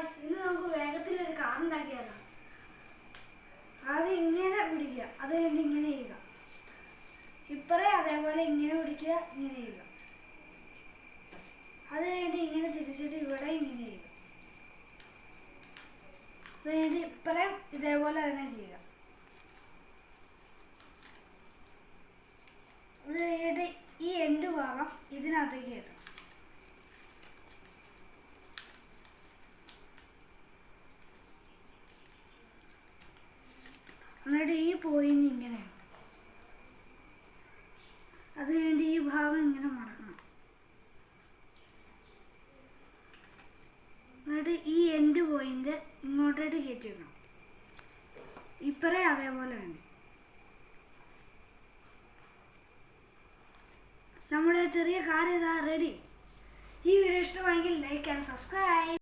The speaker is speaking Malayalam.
ഗായ്സ്, ഇന്ന് നമുക്ക് വേഗത്തിലൊരു കാർ ഉണ്ടാക്കിയാലോ. ആദ്യം ഇങ്ങനെ പിടിക്കുക, അത് കഴിഞ്ഞ് ഇങ്ങനെ ചെയ്യുക. ഇപ്പറേ അതേപോലെ ഇങ്ങനെ പിടിക്കുക, ഇങ്ങനെ ചെയ്യുക. അത് കഴിഞ്ഞ് ഇങ്ങനെ തിരിച്ചിട്ട് ഇവിടെ ഇങ്ങനെ ചെയ്യുക. അത് കഴിഞ്ഞ് ഇപ്പറേ ഇതേപോലെ തന്നെ ചെയ്യുക. അത് കഴിഞ്ഞിട്ട് ഈ എൻഡ് ഭാഗം ഇതിനകത്തേക്ക് ഇടും. എന്നിട്ട് ഈ പോയിന്റ് ഇങ്ങനെയാണ്. അത് കഴിഞ്ഞ് ഈ ഭാഗം ഇങ്ങനെ മടക്കണം. എന്നിട്ട് ഈ എൻഡ് പോയിന്റ് ഇങ്ങോട്ടേക്ക് കയറ്റിയിടണം. ഇപ്പറേ അതേപോലെ തന്നെ. നമ്മുടെ ചെറിയ കാർ ഇതാ റെഡി. ഈ വീഡിയോ ഇഷ്ടമായെങ്കിൽ ലൈക്ക് ആൻഡ് സബ്സ്ക്രൈബ്.